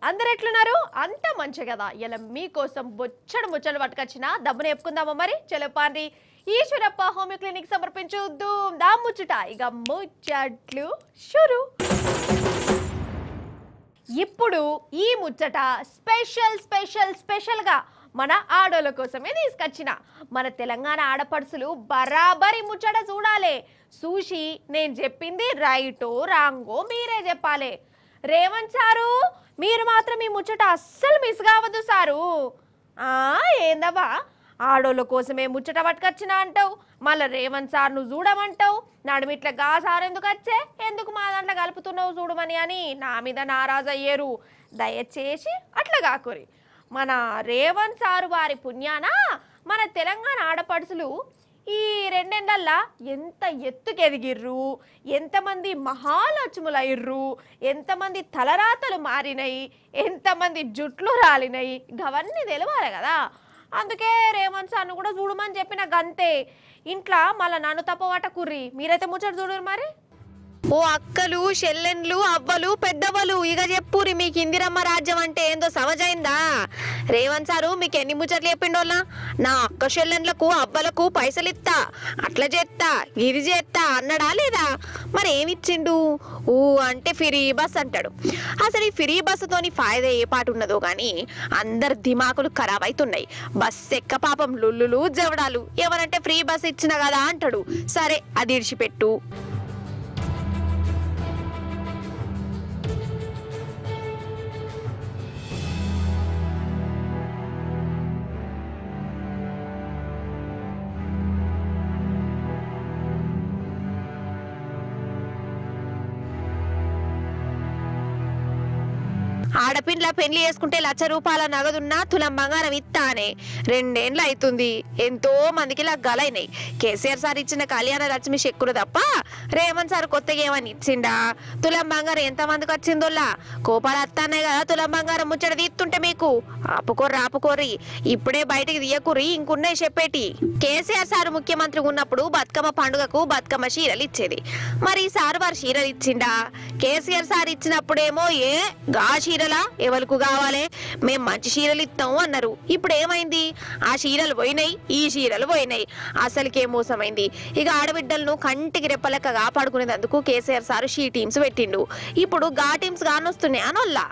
అందరు ఎట్లున్నారు? అంత మంచి కదా. ఇలా మీకోసం బొచ్చడు ముచ్చలు పట్టుకొచ్చిన దమ్మున చెప్పుకుందామా మరి? చలో పాండి. ఈశ్వరప్ప హోమియో క్లినిక్ సమర్పించు దా ముచ్చట. ఇక ముచ్చట్లు షురు. ఇప్పుడు ఈ ముచ్చట స్పెషల్ స్పెషల్ స్పెషల్గా మన ఆడోళ్ళ కోసమే తీసుకొచ్చిన. మన తెలంగాణ ఆడపడుసులు బరాబరి ముచ్చట చూడాలి. చూసి నేను చెప్పింది రైటో రాంగో మీరే చెప్పాలి. రేవంత్ సారు, మీరు మాత్రం ఈ ముచ్చట అస్సలు మిస్ కావద్దు సారు. ఏందవ్వా, ఆడోళ్ళ కోసమే ముచ్చట పట్టుకొచ్చిన అంటావు, మళ్ళీ రేవంత్ సార్ను చూడమంటావు. నడుమిట్ల గా సార్ ఎందుకు వచ్చే, ఎందుకు మా దాంట్లో కలుపుతున్నావు చూడమని అని నా మీద నారాజు అయ్యేరు. దయచేసి అట్లా కాకురి. మన రేవంత్ సారు వారి పుణ్యాన మన తెలంగాణ ఆడపడుసులు ఈ రెండేళ్లల్లా ఎంత ఎత్తుకెదిగిర్రు, ఎంతమంది మహాలక్ష్ములయ్యర్రు, ఎంతమంది తలరాతలు మారినాయి, ఎంతమంది జుట్లు రాలినాయి, గవన్నీ తెలవాలి కదా. అందుకే రేవంత్ సార్ను కూడా చూడమని చెప్పిన గంతే. ఇంట్లో మళ్ళీ నన్ను తప్పవాట కుర్రి, మీరైతే ముచ్చట చూడరు మరి. ఓ అక్కలు, చెల్లెన్లు, అవ్వలు, పెద్దవ్వలు, ఇక చెప్పురి మీకు ఇందిరమ్మ రాజ్యం అంటే ఏందో సమజైందా? రేవంత్ సారు మీకు ఎన్ని ముచ్చట్లు చెప్పిండోళ్ళ? నా అక్క చెల్లెన్లకు అవ్వలకు పైసలు ఇస్తా, అట్లా చేస్తా, ఇది చేస్తా అన్నాడా లేదా? మరి ఏమిచ్చిండు? అంటే ఫ్రీ బస్ అంటాడు. అసలు ఈ ఫ్రీ బస్సుతోని ఫాయిదా ఏ పాటు ఉన్నదో కానీ అందరు దిమాకులు ఖరాబ్ అవుతున్నాయి. బస్ ఎక్క పాపం లుల్లులు జవడాలు. ఎవరంటే ఫ్రీ బస్ ఇచ్చిన కదా అంటాడు. సరే అది ఇడిచిపెట్టు. ఆడపిల్ల పెళ్లి చేసుకుంటే 1,00,000 రూపాయల నగదున్నా తులం బంగారం ఇస్తానే 2 ఏళ్ళు అవుతుంది. ఎంతో మందికి లగ్గాలైనాయి. కేసీఆర్ సార్ ఇచ్చిన కళ్యాణ లక్ష్మి చెక్కులు తప్ప రేవంత్ సార్ కొత్తగా ఏమని ఇచ్చిండా? తులం బంగారం ఎంత మందికి వచ్చిందోలా? కోపాలు వస్తానే కదా తులం బంగారం ముచ్చట తీస్తుంటే మీకు. ఆపుకోర్రి, ఇప్పుడే బయటికి తీయకుర్రి, ఇంకున్నాయి చెప్పేటి. కేసీఆర్ సార్ ముఖ్యమంత్రి ఉన్నప్పుడు బతుకమ్మ పండుగకు బతుకమ్మ చీరలు ఇచ్చేది. మరి ఈ సార్ వారు చీరలు ఇచ్చిండా? కేసీఆర్ సార్ ఇచ్చినప్పుడేమో గా చీరలా ఎవరికి కావాలి, మేము మంచి చీరలు ఇస్తాం అన్నారు. ఇప్పుడు ఏమైంది? ఆ చీరలు పోయినాయి, ఈ చీరలు పోయినాయి. అసలుకే మోసమైంది. ఇక ఆడబిడ్డలను కంటికి రెప్పలెక్క కాపాడుకునేందుకు కేసీఆర్ సార్ షీ టీమ్స్ పెట్టిండు. ఇప్పుడు గా టీమ్స్ గానొస్తున్నాయి అనొల్లా.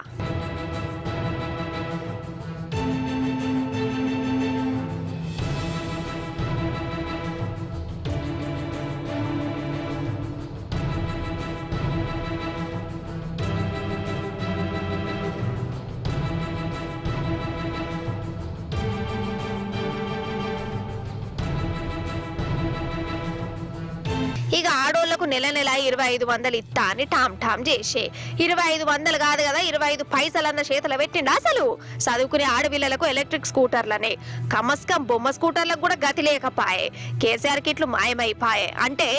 ఇక ఆడోళ్లకు నెల 2,500 ఇస్తా అని టామ్ చేసే 2,500 కాదు కదా, 25 పైసలన్న చేతులు పెట్టిండు. అసలు చదువుకునే ఆడపిల్లలకు ఎలక్ట్రిక్ స్కూటర్లనే, కమస్కం బొమ్మ స్కూటర్లకు కూడా గతి లేకపాయే. కేసీఆర్ కిట్లు మాయమైపాయే. అంటే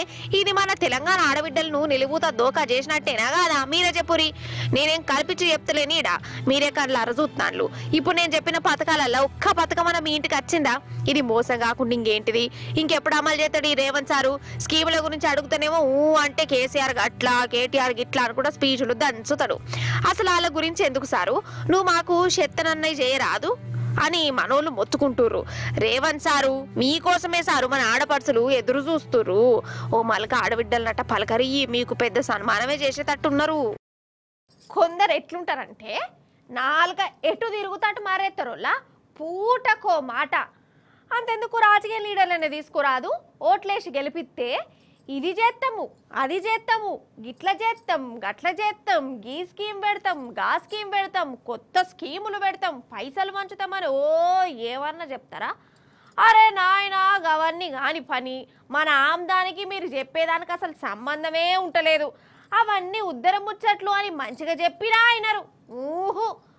ఇది మన తెలంగాణ ఆడబిడ్డలను నిలువుతా దోకా చేసినట్టేనా కాదా? మీరే చెప్పురి. నేనేం కల్పించి చెప్తలేనిడా, మీరే కళ్ళ అరచూతున్నాను. ఇప్పుడు నేను చెప్పిన పథకాలలో ఒక్క పథకం మీ ఇంటికి వచ్చిందా? ఇది మోసం కాకుండా ఇంకేంటిది? ఇంకెప్పుడు అమలు చేస్తాడు ఈ రేవంత్ సారు? స్కీముల గురించి అడుగుతానేమో అంటే కేసీఆర్ గట్లా, కేటీఆర్ గిట్లా అని కూడా స్పీచ్లు దంచుతాడు. అసలు వాళ్ళ గురించి ఎందుకు సారు, నువ్వు మాకు చెత్తనన్నయ్య చేయరాదు అని మనోళ్ళు మొత్తుకుంటుర్రు. రేవంత్ సారు మీకోసమే సారు మన ఆడపడుచులు ఎదురు చూస్తుర్రు. ఓ మలక ఆడబిడ్డలనట పలకరి మీకు పెద్ద సన్మానమే చేసేటట్టున్నారు. కొందరు ఎట్లుంటారంటే నాలుక ఎటు తిరుగుతాటు మారేస్తారోలా, పూటకో మాట. అంతెందుకు రాజకీయ లీడర్లనే తీసుకురాదు, ఓట్లేసి గెలిపిస్తే ఇది చేస్తాము, అది చేస్తాము, గిట్ల చేస్తాం, గట్ల చేస్తాం, గీ స్కీమ్ పెడతాం, గా స్కీమ్ పెడతాం, కొత్త స్కీములు పెడతాం, పైసలు పంచుతామని ఏమన్నా చెప్తారా? అరే నాయనా, గవన్నీ కాని పని. మన ఆమ్దానికి మీరు చెప్పేదానికి అసలు సంబంధమే ఉంటలేదు. అవన్నీ ఉద్దరం ముచ్చట్లు అని మంచిగా చెప్పినా అయినరు.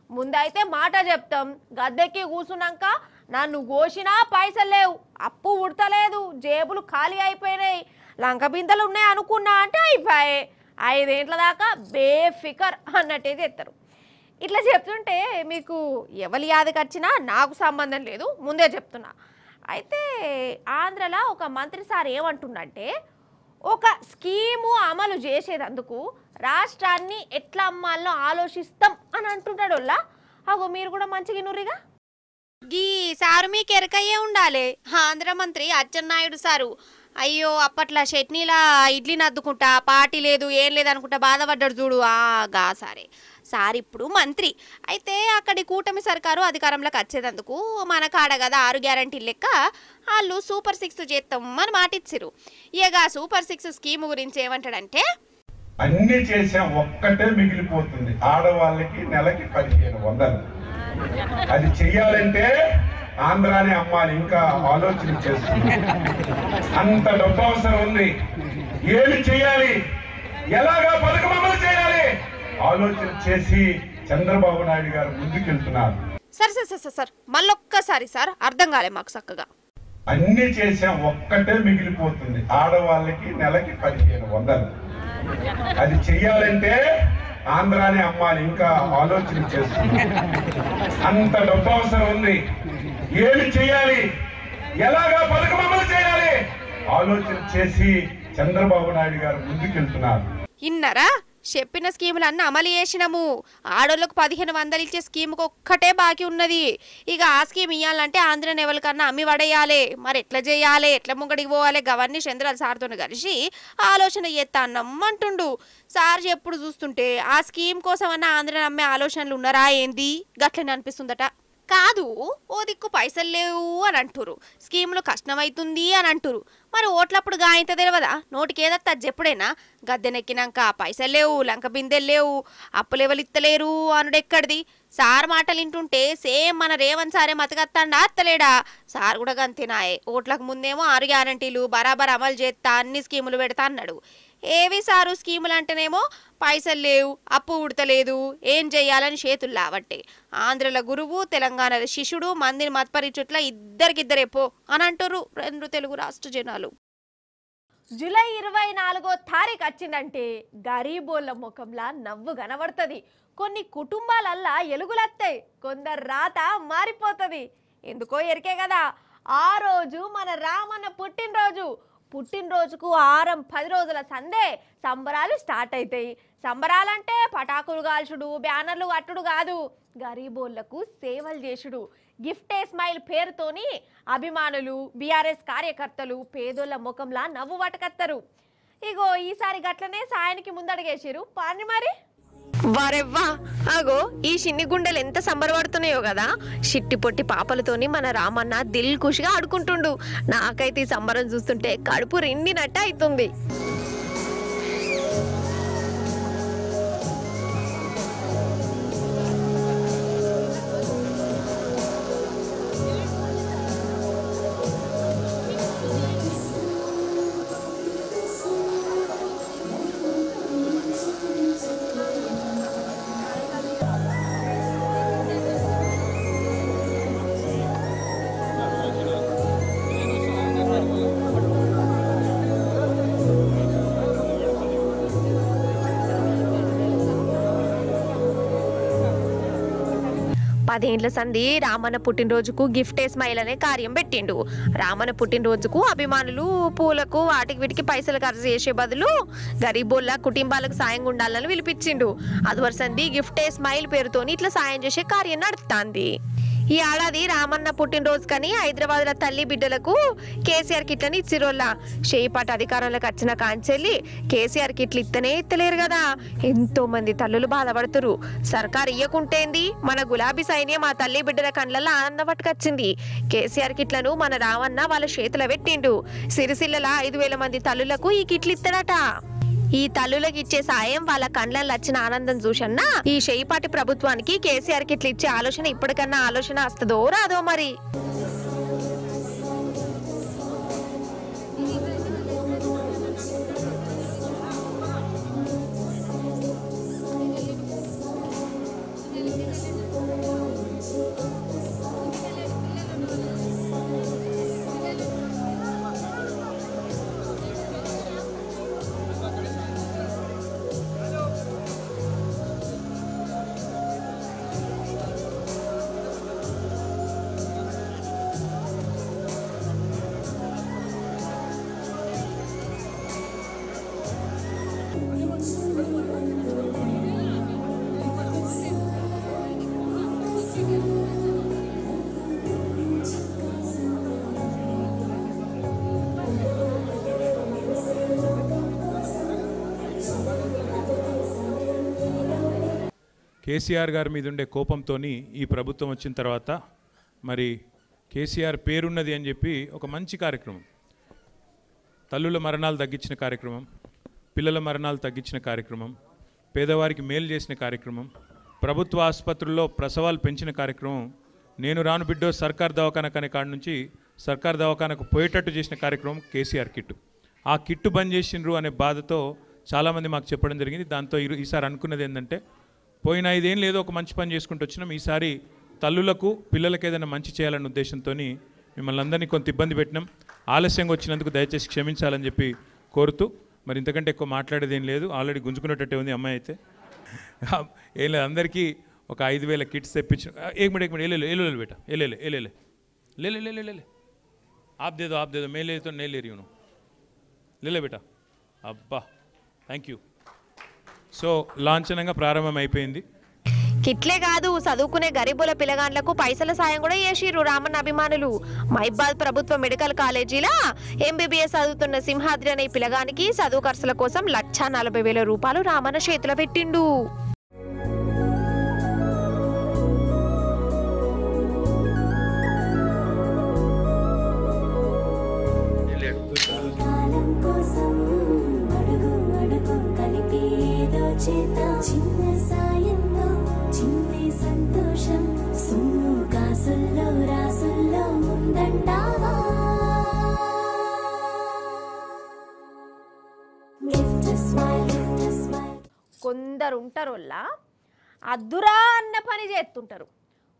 ముందైతే మాట చెప్తాం, గద్దెక్కి కూర్చున్నాక నన్ను గోసినా పైసలు లేవు, అప్పు ఉడతలేదు, జేబులు ఖాళీ అయిపోయినాయి, లంక బిందెలు ఉన్నాయి అనుకున్నా అంటే అయిపోయాయి. 5 ఏళ్ల దాకా బేఫికర్ అన్నట్టే చేస్తారు. ఇట్లా చెప్తుంటే మీకు ఎవరి యాదకి వచ్చినా నాకు సంబంధం లేదు, ముందే చెప్తున్నా. అయితే ఆంధ్రలో ఒక మంత్రి సార్ ఏమంటుండంటే, ఒక స్కీము అమలు చేసేందుకు రాష్ట్రాన్ని ఎట్లా అమ్మాలో ఆలోచిస్తాం అని అంటున్నాడు. అగో మీరు కూడా మంచిగా నుర్రిగా. గీ సారు మీకు ఎరకయ్యే ఉండాలి. ఆంధ్ర మంత్రి అచ్చెన్నాయుడు సారు. అయ్యో అప్పట్లో చట్నీలా ఇడ్లీని అద్దుకుంటా పార్టీ లేదు ఏం లేదనుకుంటా బాధపడ్డాడు చూడు. గా సార్ ఇప్పుడు మంత్రి అయితే అక్కడి కూటమి సర్కారు అధికారంలోకి వచ్చేదందుకు మన కాడ కదా 6 గ్యారంటీలు లెక్క వాళ్ళు సూపర్ 6 చేస్తాం అని మాటిచ్చిరు. ఇక సూపర్ 6 స్కీమ్ గురించి ఏమంటాడంటే అన్ని చేసే ఒక్కటే మిగిలిపోతుంది, ఆడవాళ్ళకి నెలకి 1500. అది చెయ్యాలంటే ఆంధ్రాని అమ్మాలి. ఇంకా ఆలోచన చేస్తుంది, అంత డబ్బు అవసరం ఉంది. ఏమి చేయాలి, ఎలాగా పథకం అమలు చేయాలి ఆలోచన చేసి చంద్రబాబు నాయుడు గారు ముందుకెళ్తున్నారు. సార్ మళ్ళొక్కసారి సార్ అర్థం కాలే మాకు చక్కగా. అన్ని చేసే ఒక్కటే మిగిలిపోతుంది, ఆడవాళ్ళకి నెలకి 1500. అది చెయ్యాలంటే ఆంధ్రాని అమ్మాలి. ఇంకా ఆలోచన చేస్తుంది, అంత డబ్బు అవసరం ఉంది. ఏమి చేయాలి, ఎలాగా పథకం అమలు చేయాలి ఆలోచన చేసి చంద్రబాబు నాయుడు గారు ముందుకెళ్తున్నారు. ఇన్నరా చెప్పిన స్కీములన్నీ అమలు చేసినాము. ఆడోళ్ళకు 1500 ఇచ్చే స్కీముకు ఒక్కటే బాకీ ఉన్నది. ఇక ఆ స్కీమ్ ఇవ్వాలంటే ఆంధ్రని ఎవరికన్నా అమ్మి పడేయాలి. మరి ఎట్లా చేయాలి, ఎట్లా ముంగడికి పోవాలి గవర్నీ చంద్రాల సార్తో కలిసి ఆలోచన చేస్తా అన్నాం అంటుండు. సార్ ఎప్పుడు చూస్తుంటే ఆ స్కీమ్ కోసం అన్న ఆంధ్రని అమ్మే ఆలోచనలు ఉన్నారా ఏంది గట్లని అనిపిస్తుందట. కాదు ఓ దిక్కు పైసలు లేవు అని అంటురు, స్కీములు కష్టమవుతుంది అని అంటురు. మరి ఓట్లప్పుడు గాయంత తెలియదా, నోటికి ఏదత్తా ఎప్పుడైనా గద్దెనెక్కినాక పైసలు లేవు లంక బిందెలు లేవు అప్పులెవలు ఇత్తలేరు అనుడెక్కడిది. సార్ మాటలు వింటుంటే సేమ్ మన రేవంత్ సారే మతకత్తాండా అత్తలేడా. సార్ కూడా గంతేనాయే, ఓట్లకు ముందేమో 6 గ్యారంటీలు బరాబర్ అమలు చేస్తా అన్ని స్కీములు పెడతా అన్నాడు. ఏవి సారు స్కీములు అంటేనేమో పైసలు లేవు అప్పు ఉడతలేదు ఏం చెయ్యాలని చేతులు లావట్టే. ఆంధ్రల గురువు తెలంగాణల శిష్యుడు మందిని మత్పరిచుట్ల ఇద్దరికిద్దరేపో అని అంటారు 2 తెలుగు రాష్ట్ర జనాలు. జూలై 24వ తారీఖు వచ్చిందంటే గరీబోళ్ళ ముఖంలా నవ్వు కనబడుతుంది. కొన్ని కుటుంబాలల్లా ఎలుగులత్తాయి, కొందరు రాత మారిపోతుంది. ఎందుకో ఎరికే కదా, ఆ రోజు మన రామన్న పుట్టినరోజుకు 10 రోజుల సందే సంబరాలు స్టార్ట్ అవుతాయి. సంబరాలంటే పటాకులు కాల్చుడు బ్యానర్లు కట్టుడు కాదు, గరీబోళ్లకు సేవలు చేసుడు. గిఫ్ట్ ఏ స్మైల్ పేరుతోని అభిమానులు బీఆర్ఎస్ కార్యకర్తలు పేదోళ్ళ ముఖంలా నవ్వు పటకత్తరు. ఇగో ఈసారి గట్లనే సాయానికి ముందడిగేసిరు పాని మరి. వారెవ్వా అగో ఈ చిన్ని గుండెలు ఎంత సంబరపడుతున్నాయో కదా. చిట్టి పొట్టి పాపలతోని మన రామన్న దిల్ ఖుషిగా ఆడుకుంటుండు. నాకైతే ఈ సంబరం చూస్తుంటే కడుపు రెండినట్టు అవుతుంది. పదేండ్ల సంధి రామన్న పుట్టినరోజుకు గిఫ్ట్ ఏ స్మైల్ అనే కార్యం పెట్టిండు. రామన్న పుట్టినరోజుకు అభిమానులు పూలకు వాటికి వీటికి పైసలు ఖర్చు చేసే బదులు గరీబోళ్ళ కుటుంబాలకు సాయం ఉండాలని పిలిపించిండు. అదివర సంధి గిఫ్ట్ ఏ స్మైల్ పేరుతోని ఇట్లా సాయం చేసే కార్యం నడుపుతాంది. ఈ ఏడాది రామన్న పుట్టినరోజు కని హైదరాబాద్ల తల్లి బిడ్డలకు కేసీఆర్ కిట్లని ఇచ్చిరోళ్ళ. చేయిపాటి అధికారంలోకి వచ్చిన కాంచెల్లి కేసీఆర్ కిట్లు ఇత్తలేరు కదా. ఎంతో మంది తల్లులు బాధపడుతురు. సర్కార్ ఇయ్యకుంటేంది, మన గులాబీ సైన్యం ఆ తల్లి బిడ్డల కండ్లలో ఆనందం పట్టుకొచ్చింది. కేసీఆర్ కిట్లను మన రావన్న వాళ్ళ చేతుల పెట్టిండు. సిరిసిల్లల 5,000 మంది తల్లులకు ఈ కిట్లు ఇస్తాడట. ఈ తల్లులకు ఇచ్చే సాయం వాళ్ళ కండ్లలో వచ్చిన ఆనందం చూసన్నా ఈ చేయిపాటి ప్రభుత్వానికి కేసీఆర్ కిట్లు ఇచ్చే ఆలోచన ఇప్పటికన్నా ఆలోచన వస్తుందో రాదో మరి. కేసీఆర్ గారి మీద ఉండే కోపంతో ఈ ప్రభుత్వం వచ్చిన తర్వాత మరి కేసీఆర్ పేరున్నది అని చెప్పి ఒక మంచి కార్యక్రమం, తల్లుల మరణాలు తగ్గించిన కార్యక్రమం, పిల్లల మరణాలు తగ్గించిన కార్యక్రమం, పేదవారికి మేలు చేసిన కార్యక్రమం, ప్రభుత్వ ఆసుపత్రుల్లో ప్రసవాలు పెంచిన కార్యక్రమం, నేను రాను బిడ్డో సర్కార్ దవాఖానకు అనే కాడ నుంచి సర్కార్ దవాఖానకు పోయేటట్టు చేసిన కార్యక్రమం కేసీఆర్ కిట్టు. ఆ కిట్టు బంద్ చేసిండ్రు అనే బాధతో చాలామంది మాకు చెప్పడం జరిగింది. దాంతో ఈసారి అనుకున్నది ఏంటంటే, పోయిన 5 ఏళ్ళు ఏదో ఒక మంచి పని చేసుకుంటూ వచ్చినాం, ఈసారి తల్లులకు పిల్లలకు ఏదైనా మంచి చేయాలన్న ఉద్దేశంతో మిమ్మల్ని అందరినీ కొంత ఇబ్బంది పెట్టినాం. ఆలస్యంగా వచ్చినందుకు దయచేసి క్షమించాలని చెప్పి కోరుతూ, మరి ఇంతకంటే ఎక్కువ మాట్లాడేది ఏం లేదు, ఆల్రెడీ గుంజుకున్నట్టే ఉంది అమ్మాయి అయితే. ఏం లేదు, అందరికీ ఒక 5,000 కిట్స్ తెప్పించిన. एक मिनट ले बेटा, ले आप दे दो मैं ले तो नहीं ले रही हूँ, ले बेटा. అబ్బా థ్యాంక్ యూ. సో లాంఛనంగా ప్రారంభం అయిపోయింది. కిట్లే కాదు, చదువుకునే గరీబుల పిల్లగాండ్లకు పైసల సాయం కూడా చేసిర్రు రామన్న అభిమానులు. మహిబాద్ ప్రభుత్వ మెడికల్ కాలేజీలా ఎంబీబీఎస్ చదువుతున్న సింహాద్రి అనే పిల్లగానికి చదువు ఖర్చుల కోసం 1,40,000 రూపాయలు రామన్న చేతిలో పెట్టిండు. కొందరు ఉంటారోళ్ళ అద్దురా అన్న పని చేస్తుంటారు,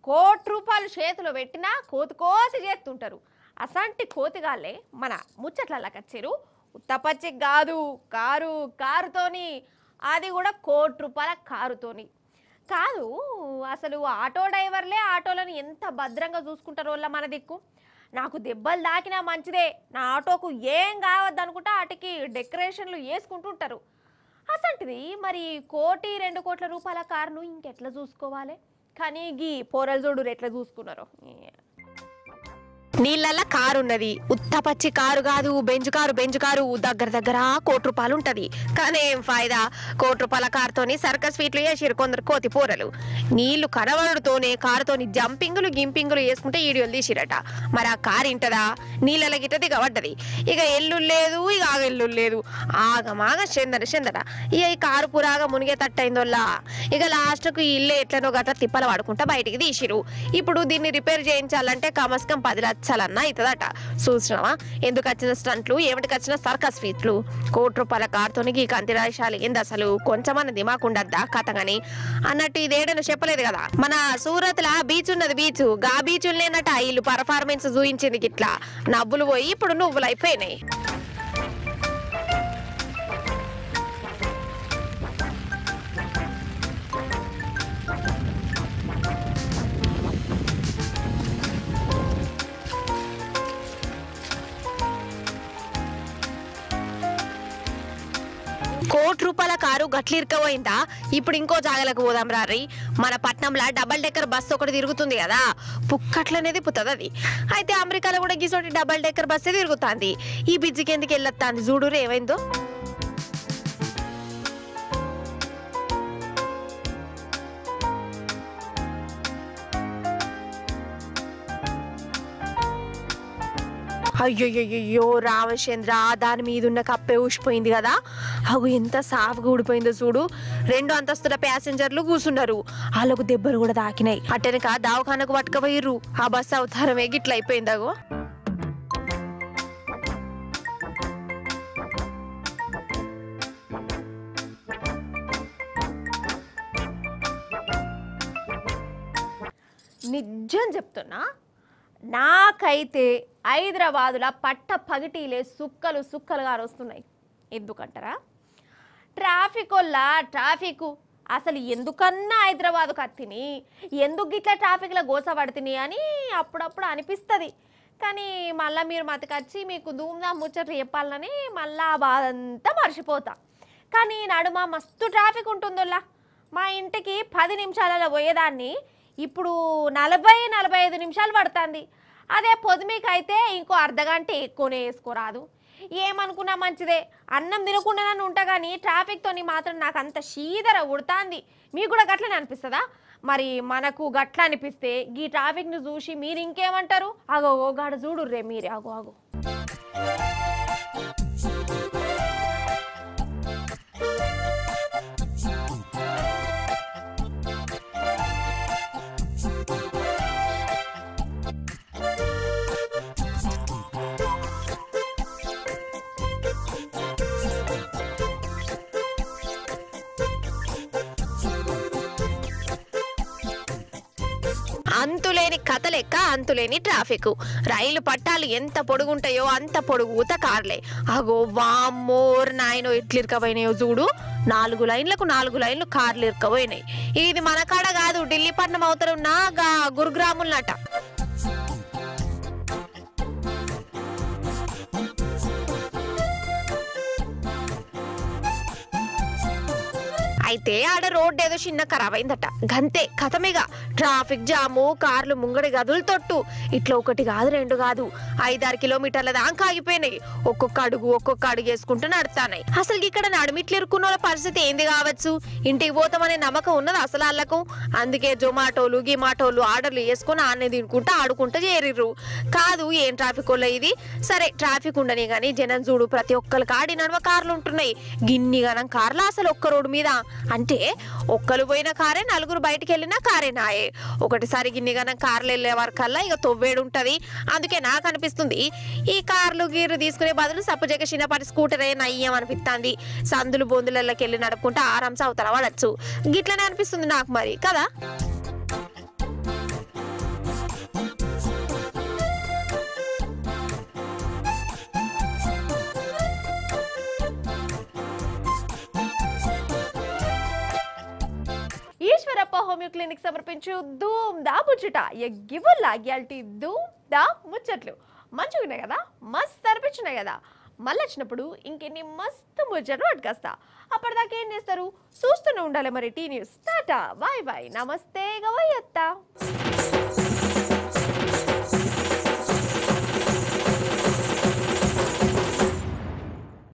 ₹1 కోటి చేతిలో పెట్టినా కోతి చేస్తుంటారు. అసంటి కోతిగాళ్ళే మన ముచ్చట్లకి వచ్చారు. ఉత్తపచ్చి కాదు, కారుతోని, అది కూడా ₹1 కోటి కారుతోని కాదు. అసలు ఆటో డ్రైవర్లే ఆటోలను ఎంత భద్రంగా చూసుకుంటారో వాళ్ళ మన దిక్కు. నాకు దెబ్బలు దాకినా మంచిదే, నా ఆటోకు ఏం కావద్దు అనుకుంటా వాటికి డెకరేషన్లు వేసుకుంటుంటారు. అసంటిది మరి ₹1-2 కోట్ల రూపాయల కారును ఇంకెట్లా చూసుకోవాలి? కానీ గీ పోరలు చూడు ఎట్లా చూసుకున్నారో. నీళ్ళ కారు ఉన్నది, ఉత్తపచ్చి కారు కాదు, బెంజ్ కారు దగ్గర ₹1 కోటి ఉంటది. కానీ ఏం ఫాయిదా, ₹1 కోటి కారుతోని సర్కస్ ఫీట్లు వేసిరు కొందరు కోతి పోరలు. నీళ్లు కనవడుతోనే కారుతోని గింపింగులు వేసుకుంటే ఈడియోలు తీసిరట. మరి ఆ కారు ఇంటదా? నీళ్ళ గిట్ట దిగబడ్డది. ఇక ఎల్లు లేదు, ఇక ఆగెల్లు లేదు, ఆగమాగ చెందర ఇక ఈ కారు పురాగా మునిగే తట్టయిందోల్లా. ఇక లాస్ట్కు ఈ ఇల్లు ఎట్లనో గట్ల తిప్పల వాడుకుంటా బయటికి తీసిరు. ఇప్పుడు దీన్ని రిపేర్ చేయించాలంటే కమస్కం 10 లక్షలన్నా అవుతుందట. చూసినావా ఎందుకు వచ్చిన స్టంట్లు, ఏమిటికి వచ్చిన సర్కస్ ఫీట్లు? ₹1 కోటి కారుతోని ఈ కంతి రాశాలు ఏంది అసలు? కొంచెమన్న దిమాకుండద్దా కథగాని అన్నట్టు ఇదేడను చెప్పలేదు కదా. మన సూరత్ లా బీచ్ ఉన్నది, గా బీచ్ లేనట వీళ్ళు పర్ఫార్మెన్స్ చూయించింది గిట్లా. నవ్వులు పోయి ఇప్పుడు నువ్వులు అయిపోయినాయి. ₹1 కోటి కారు గట్లిరికపోయిందా? ఇప్పుడు ఇంకో జాగలకు పోదాం రారి. మన పట్నంలో డబల్ డెక్కర్ బస్సు ఒకటి తిరుగుతుంది కదా, పుక్కట్లనే తిప్పుతుంది అది. అయితే అమెరికాలో కూడా గిసోటి డబల్ డెక్కర్ బస్సే తిరుగుతుంది. ఈ బిజ్జికి ఎందుకు వెళ్ళొస్తుంది చూడురు ఏమైందో. అయ్యో రామచంద్ర, దాని మీద ఉన్న కప్పే ఊసిపోయింది కదా. అవి ఎంత సాఫ్గా ఊడిపోయిందో చూడు. 2 అంతస్తుల ప్యాసింజర్లు కూర్చున్నారు, వాళ్ళకు దెబ్బలు కూడా తాకినాయి. అట్టెనక దవాఖానకు పట్టుకపోయిర్రు. ఆ బస్సు అవతారమే గిట్ల అయిపోయిందాగో. నిజం చెప్తున్నా, నాకైతే హైదరాబాదులో పట్ట పగిటీలే సుక్కలుగా వస్తున్నాయి. ఎందుకంటారా? ట్రాఫిక్ అసలు ఎందుకన్నా హైదరాబాద్కు అత్తిని, ఎందుకు ఇట్లా ట్రాఫిక్లో గోసపడుతుంది అని అప్పుడప్పుడు అనిపిస్తుంది. కానీ మళ్ళీ మీరు మతకొచ్చి మీకు ధూమ్దా ముచ్చట్లు చెప్పాలని మళ్ళీ ఆ బాధ అంతా మర్చిపోతా. కానీ నడుమ మస్తు ట్రాఫిక్ ఉంటుందోలా. మా ఇంటికి 10 నిమిషాలలో పోయేదాన్ని ఇప్పుడు 40-45 నిమిషాలు పడుతుంది. అదే పొద్దుమికైతే ఇంకో అర్ధగంట ఎక్కువనే వేసుకోరాదు. ఏమనుకున్నా మంచిదే, అన్నం తినకుండా నన్ను ఉంటా కానీ ట్రాఫిక్తోని మాత్రం నాకు అంత శీదర ఉడతాంది. మీకు కూడా గట్లనే అనిపిస్తుందా? మరి మనకు గట్ల అనిపిస్తే ఈ ట్రాఫిక్ను చూసి మీరు ఇంకేమంటారు? అగో గాడ చూడు రే మీరే, అగో అగో. అంతులేని కథ లెక్క అంతులేని ట్రాఫిక్. రైలు పట్టాలు ఎంత పొడుగుంటాయో అంత పొడుగుత కార్లే. అగో వామ్మోర్ నాయనో ఎట్లు ఇరకపోయినాయో చూడు. 4 లైన్లకు 4 లైన్లు కార్లు ఇరకపోయినాయి. ఇది మన కాడ కాదు, ఢిల్లీ పట్నం అవతల ఉన్న గురుగ్రాములనట. అయితే ఆడ రోడ్ ఏదో చిన్న ఖరాబ్ అయిందట, గంతే కథమేగా. ట్రాఫిక్ జాము, కార్లు ముంగడి గదులు తొట్టు. ఇట్లా 1 కాదు 2 కాదు 5-6 కిలోమీటర్ల దాకా ఆగిపోయినాయి. ఒక్కొక్క అడుగు వేసుకుంటూ నడుతానాయి. అసలు ఇక్కడ నడుమిట్లు ఇరుక్కున్న వాళ్ళ పరిస్థితి ఏంది కావచ్చు? ఇంటికి పోతామనే నమ్మకం ఉన్నది అసలు వాళ్ళకు. అందుకే జొమాటోలు గిమాటోలు ఆర్డర్లు వేసుకొని ఆనే తినుకుంటూ ఆడుకుంటూ చేరిర్రు. కాదు ఏం ట్రాఫిక్ వల్ల ఇది. సరే ట్రాఫిక్ ఉండని కానీ జనం చూడు ప్రతి ఒక్కరికి ఆడి నడవ కార్లు ఉంటున్నాయి. గిన్ని గనం కార్లు అసలు ఒక్క రోడ్డు మీద. అంటే ఒక్కరు పోయిన కారే, 4 బయటికి వెళ్ళిన కారే నాయే. ఒకటిసారి గిన్నిగానం కార్లు వెళ్ళే వరకల్లా ఇక తొవ్వేడు ఉంటది. అందుకే నాకు అనిపిస్తుంది ఈ కార్లు గీర్లు తీసుకునే బదులు సప్పుజేక చిన్నపాటి స్కూటరే నయ్యం అనిపిస్తుంది. సందులు బొందులకి వెళ్ళి నడుపుకుంటే ఆరాంస అవతల పడచ్చు. గిట్లనే అనిపిస్తుంది నాకు మరి కదా. ఈశ్వరప్ప హోమియో క్లినిక్ సమర్పించు ధూమ్ దా ముచ్చట. ఎగ్గివుల్లా గ్యాల్టీ ధూమ్ దా ముచ్చట్లు మంచిగున్నాయి కదా, మస్తు అనిపించినాయి కదా. మళ్ళీ వచ్చినప్పుడు ఇంకెన్ని మస్తు ముచ్చట్లు పట్టుకొస్తా. అప్పటిదాకా ఏం చేస్తారు? చూస్తూనే ఉండాలి మరి టీ న్యూస్. టాటా బాయ్ బాయ్, నమస్తే గవయ్యత్త.